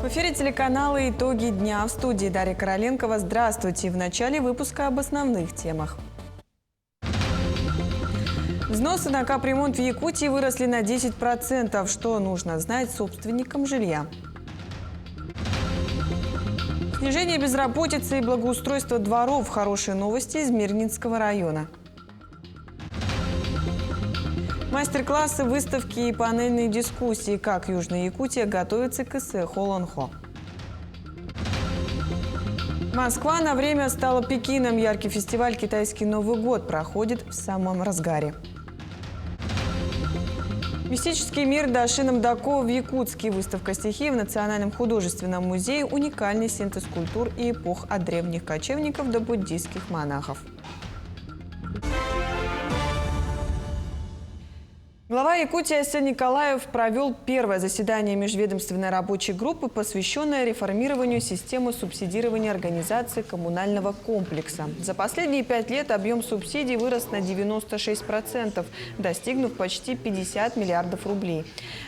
В эфире телеканала «Итоги дня». В студии Дарья Короленкова. Здравствуйте. В начале выпуска об основных темах. Взносы на капремонт в Якутии выросли на 10%. Что нужно знать собственникам жилья? Снижение безработицы и благоустройство дворов. Хорошие новости из Мирнинского района. Мастер-классы, выставки и панельные дискуссии. Как Южная Якутия готовится к эссе Холонхо. Москва на время стала Пекином. Яркий фестиваль «Китайский Новый год» проходит в самом разгаре. Мистический мир Даши Намдакова в Якутске. Выставка стихий в Национальном художественном музее. Уникальный синтез культур и эпох от древних кочевников до буддийских монахов. Глава Якутии Арсений Николаев провел первое заседание межведомственной рабочей группы, посвященное реформированию системы субсидирования организации коммунального комплекса. За последние 5 лет объем субсидий вырос на 96%, достигнув почти 50 миллиардов рублей,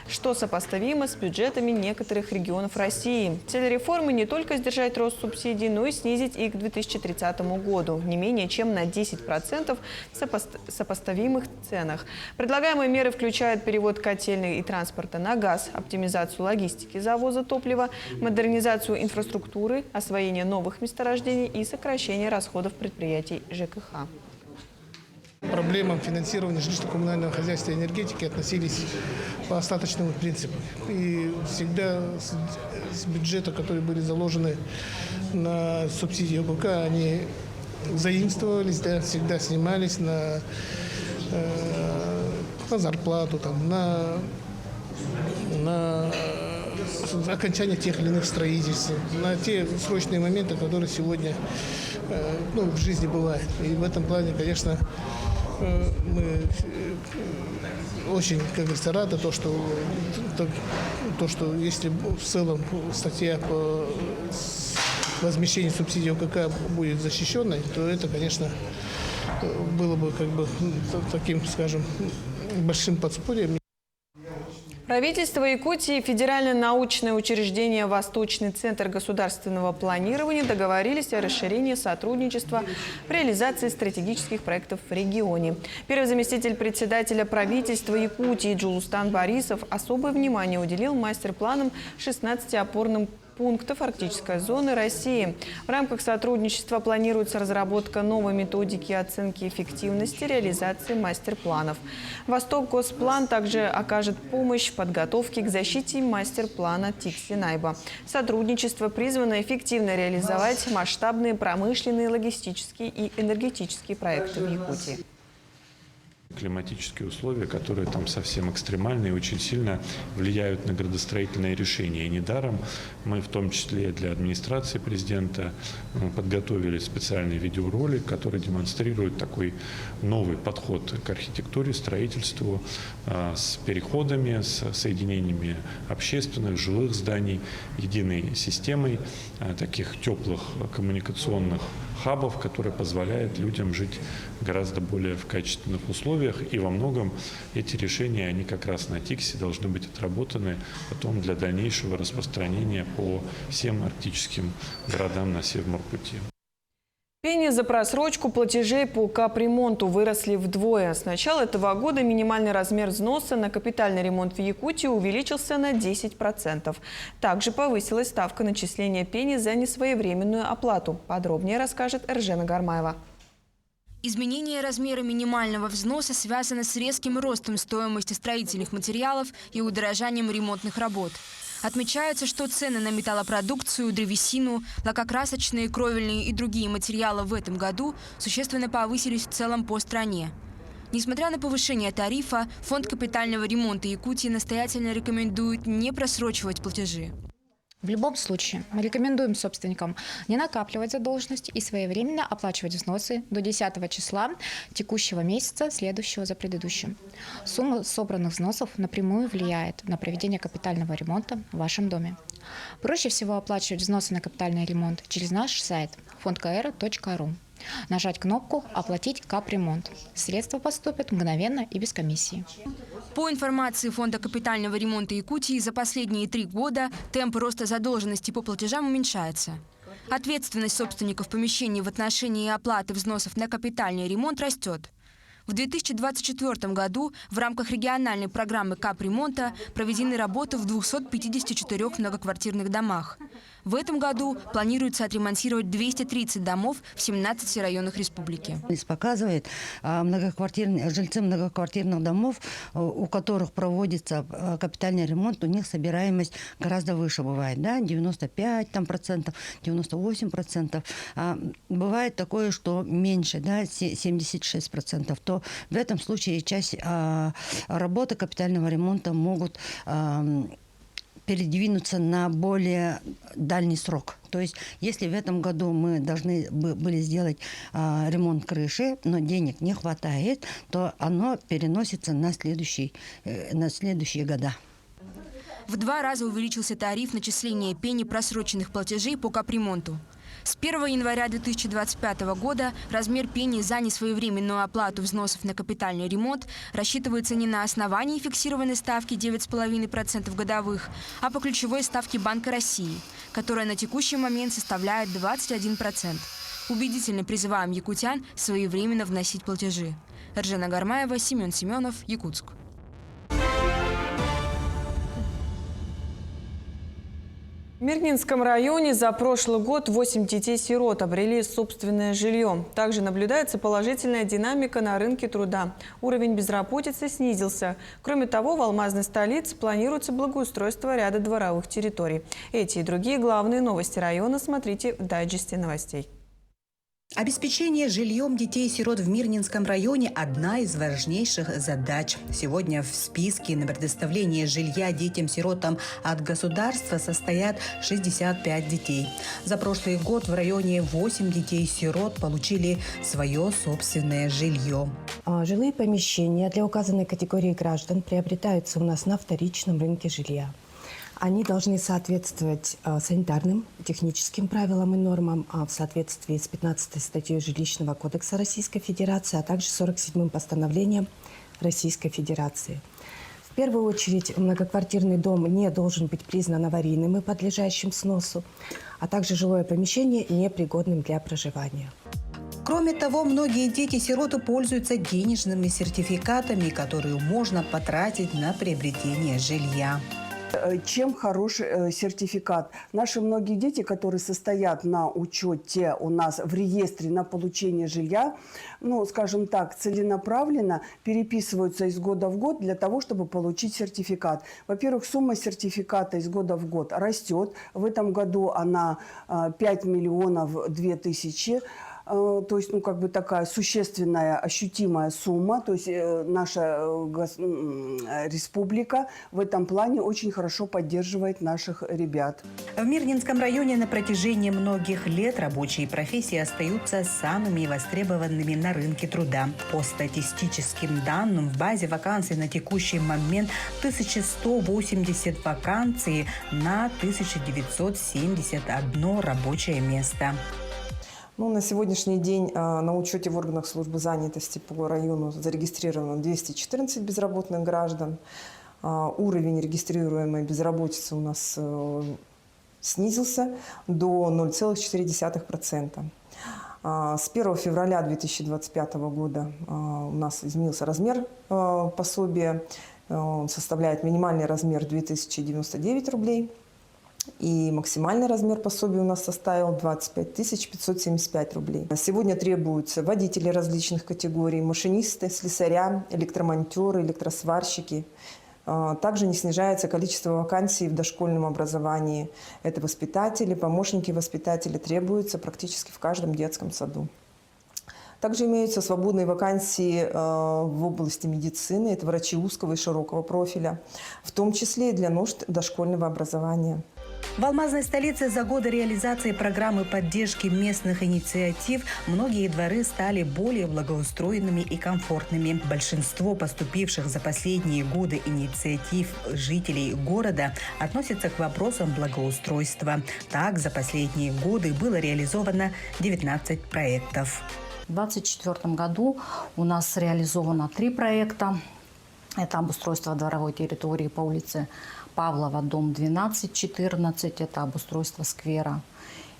что сопоставимо с бюджетами некоторых регионов России. Цель реформы не только сдержать рост субсидий, но и снизить их к 2030 году не менее чем на 10% в сопоставимых ценах. Предлагаемые меры включают перевод котельной и транспорта на газ, оптимизацию логистики завоза топлива, модернизацию инфраструктуры, освоение новых месторождений и сокращение расходов предприятий ЖКХ. Проблемам финансирования жилищно-коммунального хозяйства и энергетики относились по остаточному принципу. И всегда с бюджета, которые были заложены на субсидии ОКК, они заимствовались, да, всегда снимались на зарплату, там, на окончание тех или иных строительств, на те срочные моменты, которые сегодня в жизни бывают. И в этом плане, конечно, мы очень, как говорится, рады, то, что если в целом статья по возмещению субсидий ОКК будет защищенной, то это, конечно, было бы таким, скажем, большим подспорьем. Правительство Якутии и Федеральное научное учреждение «Восточный центр государственного планирования» договорились о расширении сотрудничества в реализации стратегических проектов в регионе. Первый заместитель председателя правительства Якутии Джулустан Борисов особое внимание уделил мастер-планам 16 опорным пунктов арктической зоны России. В рамках сотрудничества планируется разработка новой методики оценки эффективности реализации мастер-планов. Восток Госплан также окажет помощь в подготовке к защите мастер-плана Тикси-Найба. Сотрудничество призвано эффективно реализовать масштабные промышленные, логистические и энергетические проекты в Якутии. Климатические условия, которые там совсем экстремальные, очень сильно влияют на градостроительные решения. И недаром мы, в том числе для администрации президента, подготовили специальный видеоролик, который демонстрирует такой новый подход к архитектуре, строительству с переходами, с соединениями общественных, жилых зданий, единой системой таких теплых коммуникационных хабов, которые позволяют людям жить гораздо более в качественных условиях. И во многом эти решения, они как раз на Тикси должны быть отработаны потом для дальнейшего распространения по всем арктическим городам на Севморпути. Пени за просрочку платежей по капремонту выросли вдвое. С начала этого года минимальный размер взноса на капитальный ремонт в Якутии увеличился на 10%. Также повысилась ставка начисления пени за несвоевременную оплату. Подробнее расскажет Эржена Гармаева. Изменение размера минимального взноса связано с резким ростом стоимости строительных материалов и удорожанием ремонтных работ. Отмечается, что цены на металлопродукцию, древесину, лакокрасочные, кровельные и другие материалы в этом году существенно повысились в целом по стране. Несмотря на повышение тарифа, Фонд капитального ремонта Якутии настоятельно рекомендует не просрочивать платежи. В любом случае, мы рекомендуем собственникам не накапливать задолженность и своевременно оплачивать взносы до 10 числа текущего месяца, следующего за предыдущим. Сумма собранных взносов напрямую влияет на проведение капитального ремонта в вашем доме. Проще всего оплачивать взносы на капитальный ремонт через наш сайт fondkr.ru. Нажать кнопку «Оплатить капремонт». Средства поступят мгновенно и без комиссии. По информации Фонда капитального ремонта Якутии, за последние 3 года темп роста задолженности по платежам уменьшается. Ответственность собственников помещений в отношении оплаты взносов на капитальный ремонт растет. В 2024 году в рамках региональной программы капремонта проведены работы в 254 многоквартирных домах. В этом году планируется отремонтировать 230 домов в 17 районах республики. Показывает жильцы многоквартирных домов, у которых проводится капитальный ремонт, у них собираемость гораздо выше бывает, да, 95%, 98%. Бывает такое, что меньше, да, 76%. То в этом случае часть работы капитального ремонта могут передвинуться на более дальний срок. То есть, если в этом году мы должны были сделать ремонт крыши, но денег не хватает, то оно переносится на следующие года. В 2 раза увеличился тариф начисления пени просроченных платежей по капремонту. С 1 января 2025 года размер пени за несвоевременную оплату взносов на капитальный ремонт рассчитывается не на основании фиксированной ставки 9,5% годовых, а по ключевой ставке Банка России, которая на текущий момент составляет 21%. Убедительно призываем якутян своевременно вносить платежи. Ржена Гармаева, Семен Семенов, Якутск. В Мирнинском районе за прошлый год 8 детей-сирот обрели собственное жилье. Также наблюдается положительная динамика на рынке труда. Уровень безработицы снизился. Кроме того, в алмазной столице планируется благоустройство ряда дворовых территорий. Эти и другие главные новости района смотрите в дайджесте новостей. Обеспечение жильем детей-сирот в Мирнинском районе – одна из важнейших задач. Сегодня в списке на предоставление жилья детям-сиротам от государства состоят 65 детей. За прошлый год в районе 8 детей-сирот получили свое собственное жилье. Жилые помещения для указанной категории граждан приобретаются у нас на вторичном рынке жилья. Они должны соответствовать санитарным, техническим правилам и нормам в соответствии с 15 статьей Жилищного кодекса Российской Федерации, а также 47-м постановлением Российской Федерации. В первую очередь, многоквартирный дом не должен быть признан аварийным и подлежащим сносу, а также жилое помещение непригодным для проживания. Кроме того, многие дети-сироты пользуются денежными сертификатами, которые можно потратить на приобретение жилья. Чем хорош сертификат? Наши многие дети, которые состоят на учете у нас в реестре на получение жилья, ну, скажем так, целенаправленно переписываются из года в год для того, чтобы получить сертификат. Во-первых, сумма сертификата из года в год растет. В этом году она 5 миллионов 2 тысячи. То есть, ну, как бы такая существенная, ощутимая сумма. То есть наша республика в этом плане очень хорошо поддерживает наших ребят. В Мирнинском районе на протяжении многих лет рабочие профессии остаются самыми востребованными на рынке труда. По статистическим данным, в базе вакансий на текущий момент 1180 вакансий на 1971 рабочее место. Ну, на сегодняшний день на учете в органах службы занятости по району зарегистрировано 214 безработных граждан. Уровень регистрируемой безработицы у нас снизился до 0,4%. С 1 февраля 2025 года у нас изменился размер пособия. Он составляет минимальный размер 2099 рублей. И максимальный размер пособия у нас составил 25 575 рублей. Сегодня требуются водители различных категорий, машинисты, слесаря, электромонтеры, электросварщики. Также не снижается количество вакансий в дошкольном образовании. Это воспитатели, помощники воспитателей требуются практически в каждом детском саду. Также имеются свободные вакансии в области медицины. Это врачи узкого и широкого профиля, в том числе и для нужд дошкольного образования. В алмазной столице за годы реализации программы поддержки местных инициатив многие дворы стали более благоустроенными и комфортными. Большинство поступивших за последние годы инициатив жителей города относятся к вопросам благоустройства. Так, за последние годы было реализовано 19 проектов. В 2024 году у нас реализовано 3 проекта. Это обустройство дворовой территории по улице Павлова, дом 12-14, это обустройство сквера.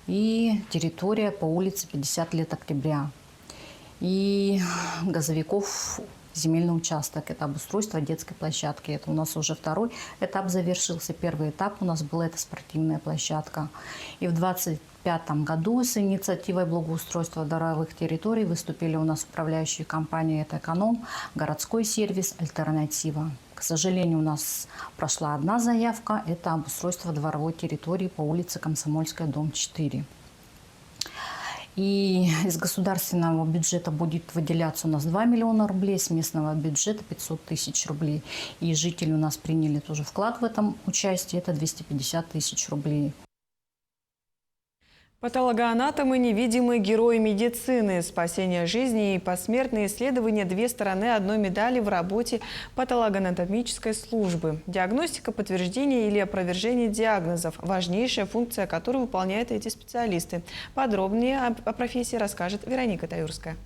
И территория по улице 50 лет октября. И газовиков земельный участок, это обустройство детской площадки. Это у нас уже 2-й этап завершился. 1-й этап у нас был, это спортивная площадка. И в 2025 году с инициативой благоустройства дворовых территорий выступили у нас управляющие компании, это «Эконом», городской сервис, «Альтернатива». К сожалению, у нас прошла 1 заявка, это обустройство дворовой территории по улице Комсомольская, дом 4. И из государственного бюджета будет выделяться у нас 2 миллиона рублей, с местного бюджета 500 тысяч рублей. И жители у нас приняли тоже вклад в этом участие, это 250 тысяч рублей. Патологоанатомы – невидимые герои медицины. Спасение жизни и посмертные исследования – 2 стороны одной медали в работе патологоанатомической службы. Диагностика, подтверждение или опровержение диагнозов – важнейшая функция, которую выполняют эти специалисты. Подробнее о профессии расскажет Вероника Таюрская.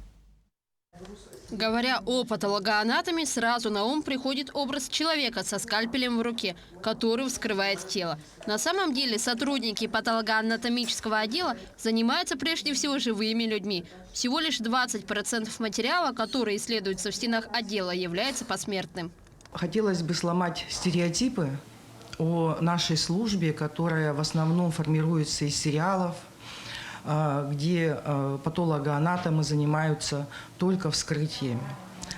Говоря о патологоанатомии, сразу на ум приходит образ человека со скальпелем в руке, который вскрывает тело. На самом деле сотрудники патологоанатомического отдела занимаются прежде всего живыми людьми. Всего лишь 20% материала, который исследуется в стенах отдела, является посмертным. Хотелось бы сломать стереотипы о нашей службе, которая в основном формируется из сериалов, где патологоанатомы занимаются только вскрытиями.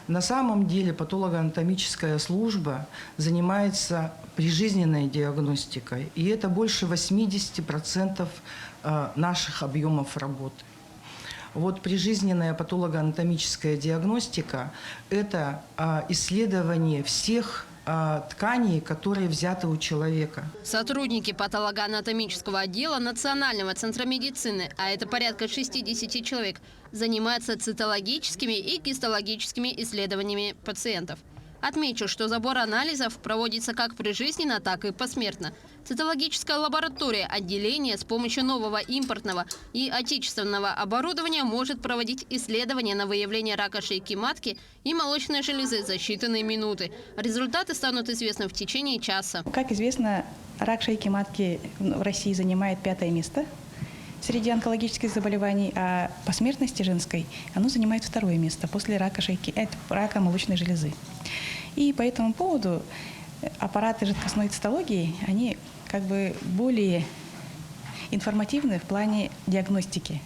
На самом деле патологоанатомическая служба занимается прижизненной диагностикой, и это больше 80% наших объемов работы. Вот прижизненная патологоанатомическая диагностика – это исследование всех тканей, которые взяты у человека. Сотрудники патологоанатомического отдела Национального центра медицины, а это порядка 60 человек, занимаются цитологическими и гистологическими исследованиями пациентов. Отмечу, что забор анализов проводится как прижизненно, так и посмертно. Цитологическая лаборатория отделения с помощью нового импортного и отечественного оборудования может проводить исследования на выявление рака шейки матки и молочной железы за считанные минуты. Результаты станут известны в течение часа. Как известно, рак шейки матки в России занимает 5-е место среди онкологических заболеваний, а по смертности женской оно занимает 2-е место после рака шейки, рака молочной железы. И по этому поводу аппараты жидкостной цитологии, они как бы более информативны в плане диагностики.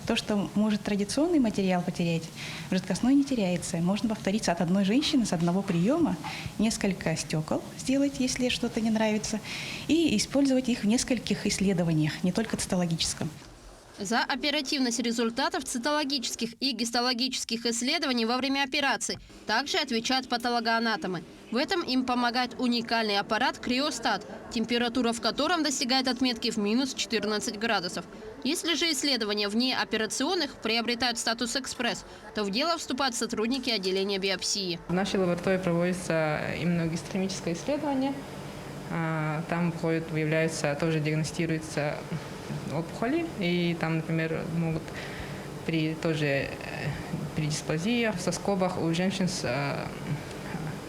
То, что может традиционный материал потерять, жидкостной не теряется. Можно повториться от одной женщины с одного приема, несколько стекол сделать, если что-то не нравится, и использовать их в нескольких исследованиях, не только цитологическом. За оперативность результатов цитологических и гистологических исследований во время операций также отвечают патологоанатомы. В этом им помогает уникальный аппарат «Криостат», температура в котором достигает отметки в минус 14 градусов. Если же исследования вне операционных приобретают статус «экспресс», то в дело вступают сотрудники отделения биопсии. В нашей лаборатории проводится именно гистохимическое исследование. Там выявляются, тоже диагностируются опухоли, и там, например, могут при дисплазии в соскобах у женщин с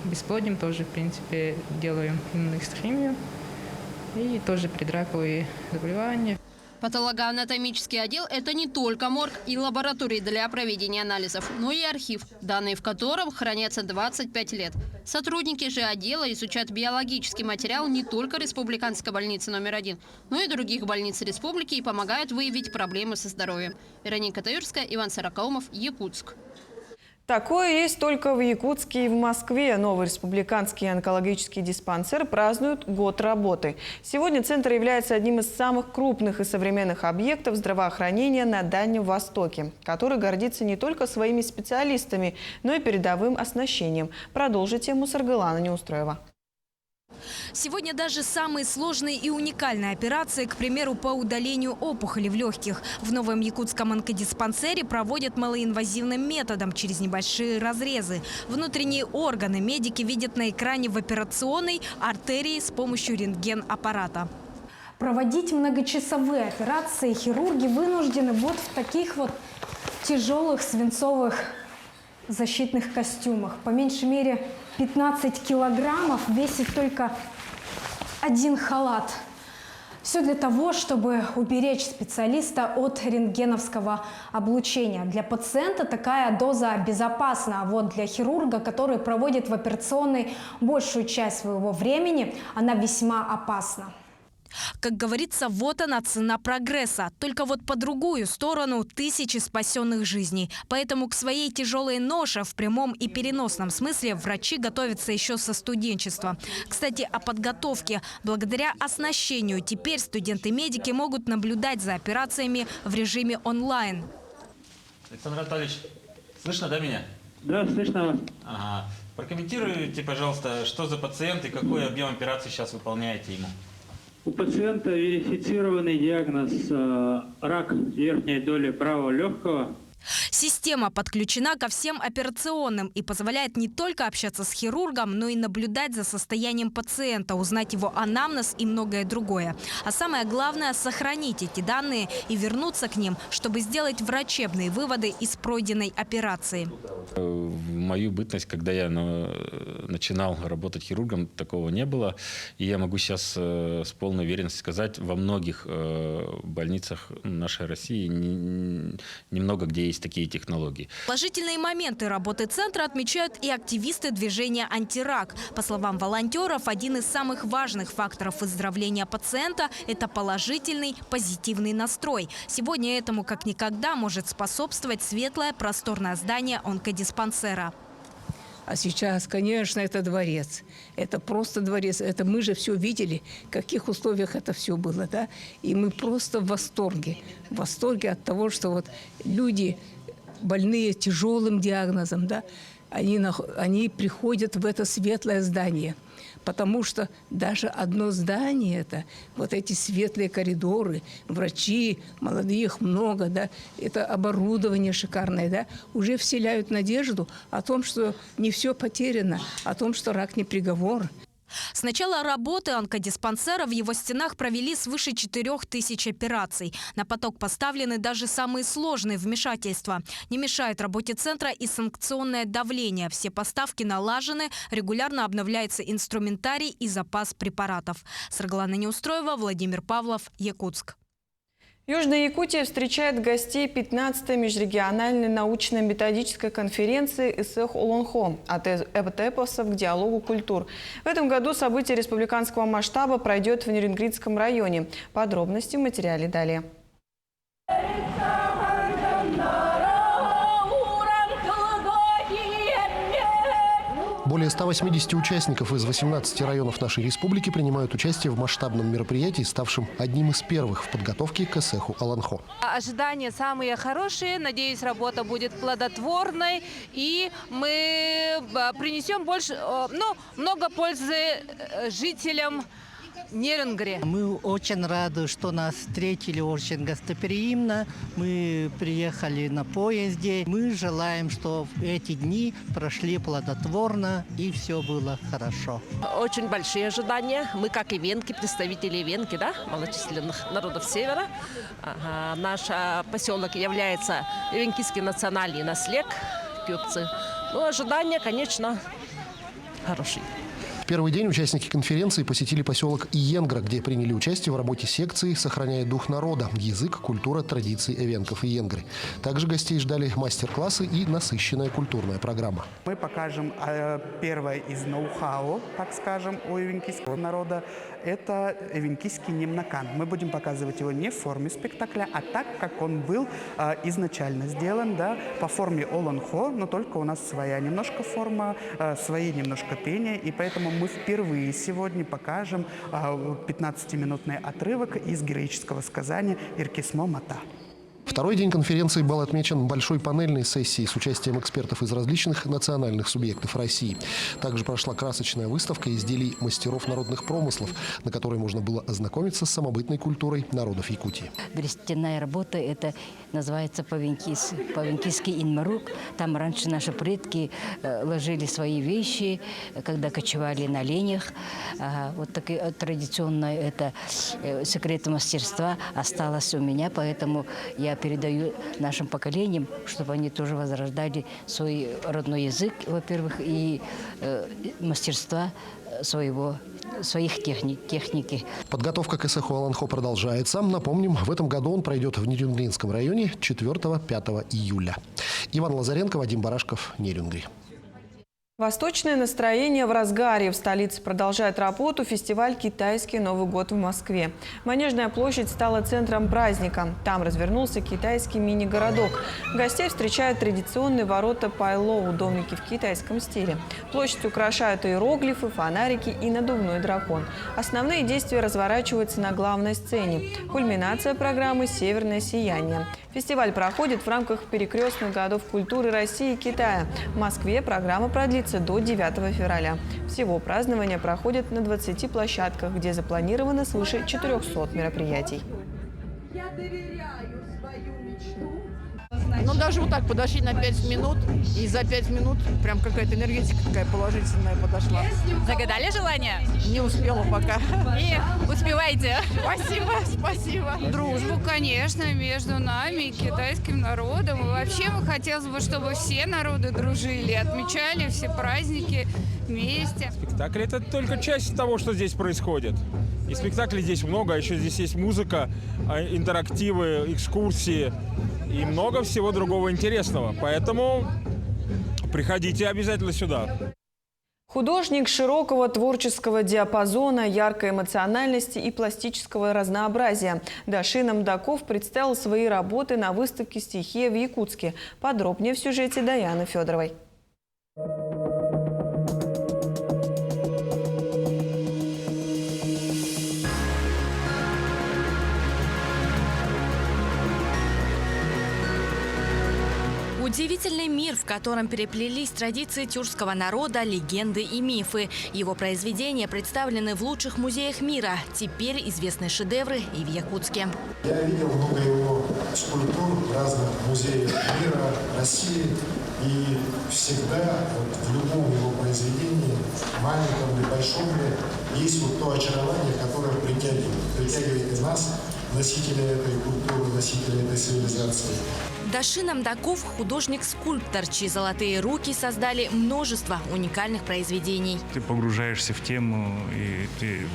бесплодием тоже, в принципе, делаем иммуногистохимию, и тоже предраковые заболевания. Патологоанатомический отдел – это не только морг и лаборатории для проведения анализов, но и архив, данные в котором хранятся 25 лет. Сотрудники же отдела изучают биологический материал не только Республиканской больницы номер 1, но и других больниц республики и помогают выявить проблемы со здоровьем. Вероника Таюрская, Иван Саракаумов, Якутск. Такое есть только в Якутске и в Москве. Новый республиканский онкологический диспансер празднует год работы. Сегодня центр является одним из самых крупных и современных объектов здравоохранения на Дальнем Востоке, который гордится не только своими специалистами, но и передовым оснащением. Продолжит тему Саргалана Неустроева. Сегодня даже самые сложные и уникальные операции, к примеру, по удалению опухоли в легких, в новом якутском онкодиспансере проводят малоинвазивным методом через небольшие разрезы. Внутренние органы медики видят на экране в операционной артерии с помощью рентген-аппарата. Проводить многочасовые операции хирурги вынуждены вот в таких вот тяжелых свинцовых защитных костюмах. По меньшей мере 15 килограммов весит только один халат. Все для того, чтобы уберечь специалиста от рентгеновского облучения. Для пациента такая доза безопасна, а вот для хирурга, который проводит в операционной большую часть своего времени, она весьма опасна. Как говорится, вот она цена прогресса. Только вот по другую сторону тысячи спасенных жизней. Поэтому к своей тяжелой ноше в прямом и переносном смысле врачи готовятся еще со студенчества. Кстати, о подготовке. Благодаря оснащению теперь студенты-медики могут наблюдать за операциями в режиме онлайн. Александр Анатольевич, слышно, да, меня? Да, слышно. Ага. Прокомментируйте, пожалуйста, что за пациент и какой объем операции сейчас выполняете ему? У пациента верифицированный диагноз рак верхней доли правого легкого. Система подключена ко всем операционным и позволяет не только общаться с хирургом, но и наблюдать за состоянием пациента, узнать его анамнез и многое другое. А самое главное – сохранить эти данные и вернуться к ним, чтобы сделать врачебные выводы из пройденной операции. В мою бытность, когда я начинал работать хирургом, такого не было. И я могу сейчас с полной уверенностью сказать, во многих больницах нашей России немного где есть такие технологии. Положительные моменты работы центра отмечают и активисты движения «Антирак». По словам волонтеров, один из самых важных факторов выздоровления пациента – это положительный, позитивный настрой. Сегодня этому как никогда может способствовать светлое, просторное здание онкодиспансера. А сейчас, конечно, это дворец. Это просто дворец. Это мы же все видели, в каких условиях это все было, да? И мы просто в восторге. В восторге от того, что вот люди, больные тяжелым диагнозом, да, они приходят в это светлое здание. Потому что даже одно здание, это вот эти светлые коридоры, врачи, молодых много, да, это оборудование шикарное, да, уже вселяют надежду о том, что не все потеряно, о том, что рак не приговор. С начала работы онкодиспансера в его стенах провели свыше 4000 операций. На поток поставлены даже самые сложные вмешательства. Не мешает работе центра и санкционное давление. Все поставки налажены, регулярно обновляется инструментарий и запас препаратов. Сарглана Неустроева, Владимир Павлов, Якутск. Южная Якутия встречает гостей 15-й межрегиональной научно-методической конференции «Исэх-Олонхо» от эпосов к диалогу культур. В этом году событие республиканского масштаба пройдет в Нерюнгридском районе. Подробности в материале далее. Более 180 участников из 18 районов нашей республики принимают участие в масштабном мероприятии, ставшем одним из первых в подготовке к Исэх-Олонхо. Ожидания самые хорошие. Надеюсь, работа будет плодотворной. И мы принесем много пользы жителям Нерюнгри. Мы очень рады, что нас встретили очень гостеприимно. Мы приехали на поезде. Мы желаем, чтобы эти дни прошли плодотворно и все было хорошо. Очень большие ожидания. Мы, как и венки, представители венки, да, малочисленных народов Севера. Наш поселок является венкийский национальный наследник, пёпцы. Но ожидания, конечно, хорошие. В первый день участники конференции посетили поселок Иенгра, где приняли участие в работе секции «Сохраняя дух народа. Язык, культура, традиции эвенков Иенгры». Также гостей ждали мастер-классы и насыщенная культурная программа. Мы покажем первое из ноу-хау, так скажем, у эвенкийского народа. Это эвенкийский немнакан. Мы будем показывать его не в форме спектакля, а так, как он был изначально сделан, да, по форме олонхо, но только у нас своя немножко форма, свои немножко пения, и поэтому мы впервые сегодня покажем 15-минутный отрывок из героического сказания «Иркисмо Мата». Второй день конференции был отмечен большой панельной сессией с участием экспертов из различных национальных субъектов России. Также прошла красочная выставка изделий мастеров народных промыслов, на которой можно было ознакомиться с самобытной культурой народов Якутии. Берестяная работа – это называется по-венкийски инмарук. Там раньше наши предки ложили свои вещи, когда кочевали на оленях. Вот такое традиционное это секрет мастерства осталось у меня, поэтому я передаю нашим поколениям, чтобы они тоже возрождали свой родной язык, во-первых, и мастерства своих техники. Подготовка к Эсэху Аланхо продолжается. Напомним, в этом году он пройдет в Нерюнгринском районе 4-5 июля. Иван Лазаренко, Вадим Барашков, Нерюнгри. Восточное настроение в разгаре. В столице продолжает работу фестиваль «Китайский Новый год» в Москве. Манежная площадь стала центром праздника. Там развернулся китайский мини-городок. Гостей встречают традиционные ворота Пайлоу, домики в китайском стиле. Площадь украшают иероглифы, фонарики и надувной дракон. Основные действия разворачиваются на главной сцене. Кульминация программы «Северное сияние». Фестиваль проходит в рамках перекрестных годов культуры России и Китая. В Москве программа продлится до 9 февраля. Всего празднование проходит на 20 площадках, где запланировано свыше 400 мероприятий. Ну, даже вот так подошли на 5 минут, и за 5 минут прям какая-то энергетика такая положительная подошла. Загадали желание? Не успела пока. И успевайте. Спасибо, спасибо. Дружбу, конечно, между нами и китайским народом. И вообще мы хотелось бы, чтобы все народы дружили, отмечали все праздники вместе. Спектакль – это только часть того, что здесь происходит. И спектаклей здесь много, а еще здесь есть музыка, интерактивы, экскурсии и много всего другого интересного. Поэтому приходите обязательно сюда. Художник широкого творческого диапазона, яркой эмоциональности и пластического разнообразия. Дашин Амдаков представил свои работы на выставке «Стихия» в Якутске. Подробнее в сюжете Даяны Федоровой. Удивительный мир, в котором переплелись традиции тюркского народа, легенды и мифы. Его произведения представлены в лучших музеях мира. Теперь известны шедевры и в Якутске. Я видел много его скульптур в разных музеях мира, России. И всегда в любом его произведении, маленьком или большом, есть вот то очарование, которое притягивает из нас, носителя этой культуры, носителя этой цивилизации. Дашин Амдаков – художник-скульптор, чьи золотые руки создали множество уникальных произведений. Ты погружаешься в тему, и ты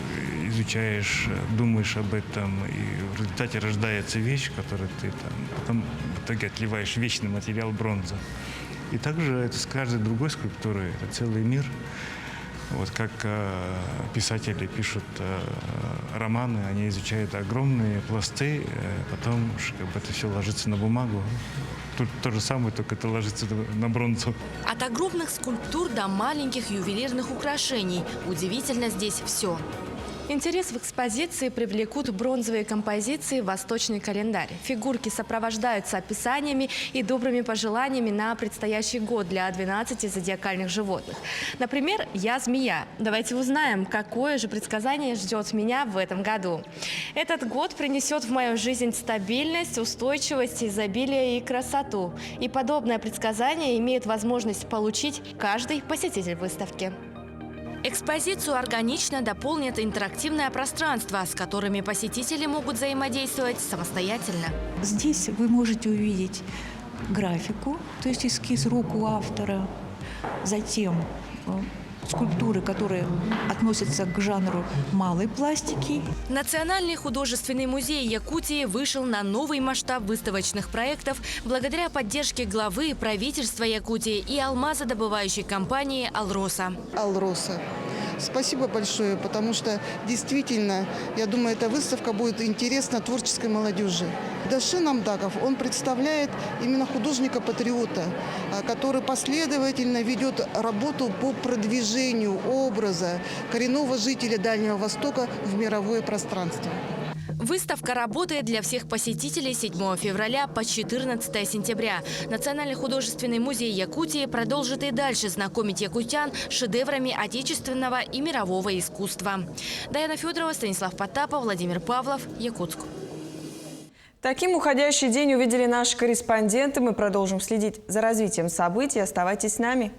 изучаешь, думаешь об этом, и в результате рождается вещь, которую ты потом в итоге отливаешь в вечный материал бронза. И также это с каждой другой скульптурой, это целый мир. Вот как писатели пишут романы, они изучают огромные пласты, потом это все ложится на бумагу. Тут то же самое, только это ложится на бронзу. От огромных скульптур до маленьких ювелирных украшений. Удивительно здесь все. Интерес в экспозиции привлекут бронзовые композиции «Восточный календарь». Фигурки сопровождаются описаниями и добрыми пожеланиями на предстоящий год для 12 зодиакальных животных. Например, «Я змея». Давайте узнаем, какое же предсказание ждет меня в этом году. Этот год принесет в мою жизнь стабильность, устойчивость, изобилие и красоту. И подобное предсказание имеет возможность получить каждый посетитель выставки. Экспозицию органично дополнит интерактивное пространство, с которыми посетители могут взаимодействовать самостоятельно. Здесь вы можете увидеть графику, то есть эскиз рук у автора, затем скульптуры, которые относятся к жанру малой пластики. Национальный художественный музей Якутии вышел на новый масштаб выставочных проектов благодаря поддержке главы правительства Якутии и алмазодобывающей компании «Алроса». «Алроса». Спасибо большое, потому что действительно, я думаю, эта выставка будет интересна творческой молодежи. Дашин Амдаков, он представляет именно художника-патриота, который последовательно ведет работу по продвижению образа коренного жителя Дальнего Востока в мировое пространство. Выставка работает для всех посетителей с 7 февраля по 14 сентября. Национальный художественный музей Якутии продолжит и дальше знакомить якутян с шедеврами отечественного и мирового искусства. Даяна Федорова, Станислав Потапов, Владимир Павлов, Якутск. Таким уходящий день увидели наши корреспонденты. Мы продолжим следить за развитием событий. Оставайтесь с нами.